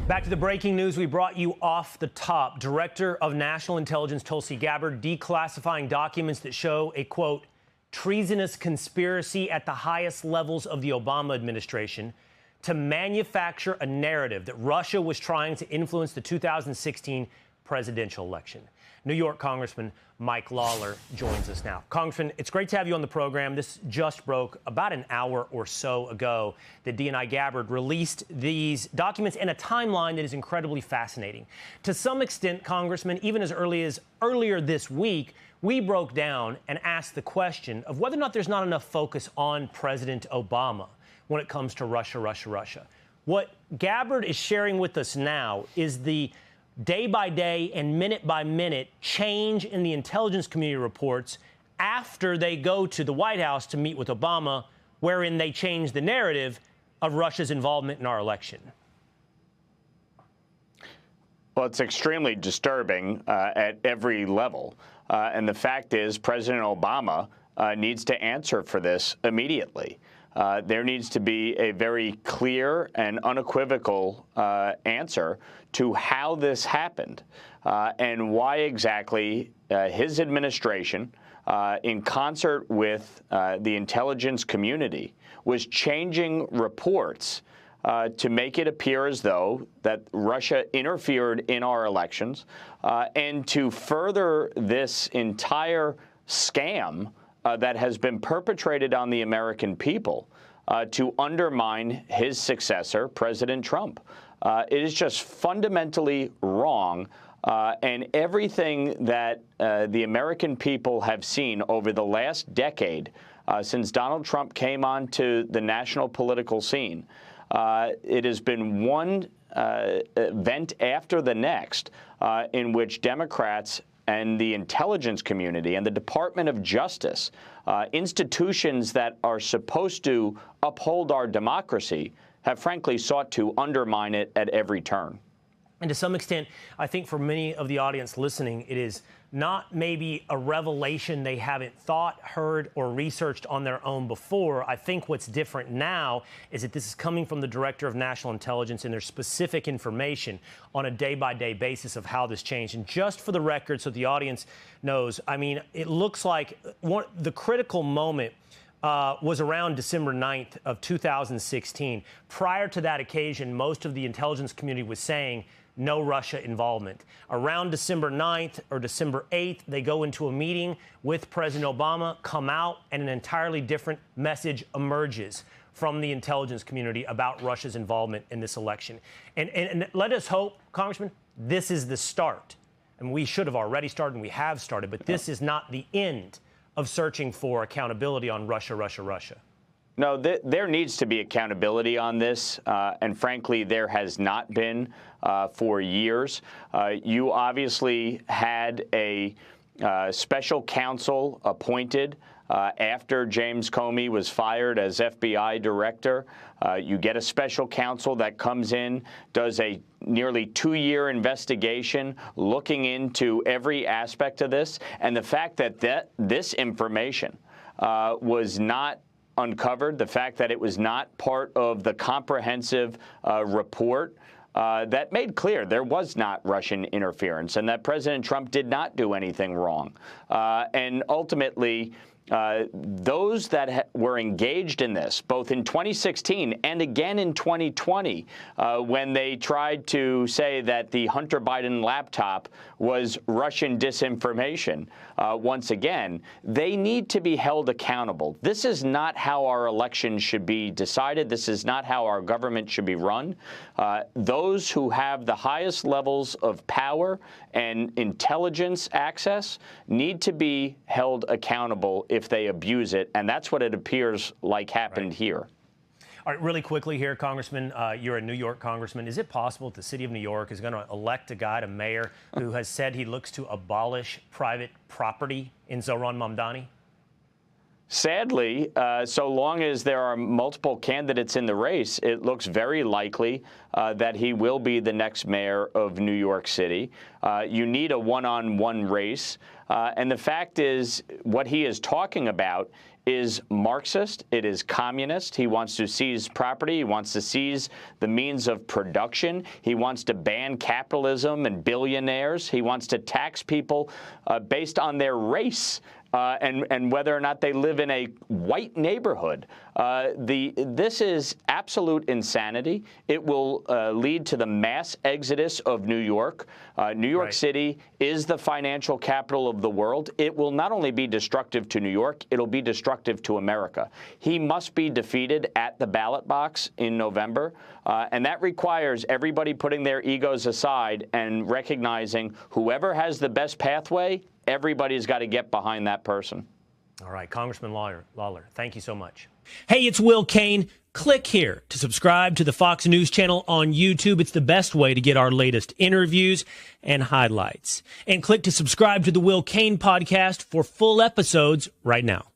Back to the breaking news we brought you off the top. Director of National Intelligence Tulsi Gabbard declassifying documents that show a, quote, treasonous conspiracy at the highest levels of the Obama administration to manufacture a narrative that Russia was trying to influence the 2016 presidential election. New York Congressman Mike Lawler joins us now. Congressman, it's great to have you on the program. This just broke about an hour or so ago that DNI Gabbard released these documents in a timeline that is incredibly fascinating. To some extent, Congressman, even as early as earlier this week, we broke down and asked the question of whether or not there's not enough focus on President Obama when it comes to Russia. What Gabbard is sharing with us now is the day-by-day and minute-by-minute change in the intelligence community reports after they go to the White House to meet with Obama, wherein they change the narrative of Russia's involvement in our election. Well, it's extremely disturbing at every level. And the fact is, President Obama needs to answer for this immediately. There needs to be a very clear and unequivocal answer to how this happened and why exactly his administration, in concert with the intelligence community, was changing reports to make it appear as though that Russia interfered in our elections and to further this entire scam that has been perpetrated on the American people to undermine his successor, President Trump. It is just fundamentally wrong, and everything that the American people have seen over the last decade since Donald Trump came onto the national political scene, it has been one event after the next in which Democrats and the intelligence community and the Department of Justice, institutions that are supposed to uphold our democracy, have frankly sought to undermine it at every turn. And to some extent, I think for many of the audience listening, it is not maybe a revelation they haven't thought, heard, or researched on their own before. I think what's different now is that this is coming from the Director of National Intelligence, and there's specific information on a day-by-day basis of how this changed. And just for the record, so the audience knows, I mean, it looks like the critical moment was around December 9th of 2016. Prior to that occasion, most of the intelligence community was saying no Russia involvement. Around December 9th or December 8th, they go into a meeting with President Obama, come out, and an entirely different message emerges from the intelligence community about Russia's involvement in this election. And let us hope, Congressman, this is the start. And we should have already started, and we have started, but this is not the end of searching for accountability on Russia. No, there needs to be accountability on this, and frankly, there has not been for years. You obviously had a special counsel appointed after James Comey was fired as FBI director. You get a special counsel that comes in, does a nearly 2-year investigation looking into every aspect of this. And the fact that this information was not uncovered, the fact that it was not part of the comprehensive report that made clear there was not Russian interference and that President Trump did not do anything wrong. And ultimately, those that were engaged in this, both in 2016 and again in 2020, when they tried to say that the Hunter Biden laptop was Russian disinformation, once again, they need to be held accountable. This is not how our elections should be decided. This is not how our government should be run. Those who have the highest levels of power and intelligence access need to be held accountable if they abuse it, and that's what it appears like happened here. All right, really quickly here, Congressman, you're a New York congressman. Is it possible that the city of New York is going to elect a guy to mayor who has said he looks to abolish private property in Zohran Mamdani? Sadly, so long as there are multiple candidates in the race, it looks very likely that he will be the next mayor of New York City. You need a one-on-one race. And the fact is, what he is talking about is Marxist. It is communist. He wants to seize property. He wants to seize the means of production. He wants to ban capitalism and billionaires. He wants to tax people based on their race. And whether or not they live in a white neighborhood. This is absolute insanity. It will lead to the mass exodus of New York. New York City is the financial capital of the world. It will not only be destructive to New York, it'll be destructive to America. He must be defeated at the ballot box in November. And that requires everybody putting their egos aside and recognizing whoever has the best pathway, everybody's got to get behind that person. All right, Congressman Lawler, thank you so much. Hey, it's Will Cain. Click here to subscribe to the Fox News channel on YouTube. It's the best way to get our latest interviews and highlights. And click to subscribe to the Will Cain podcast for full episodes right now.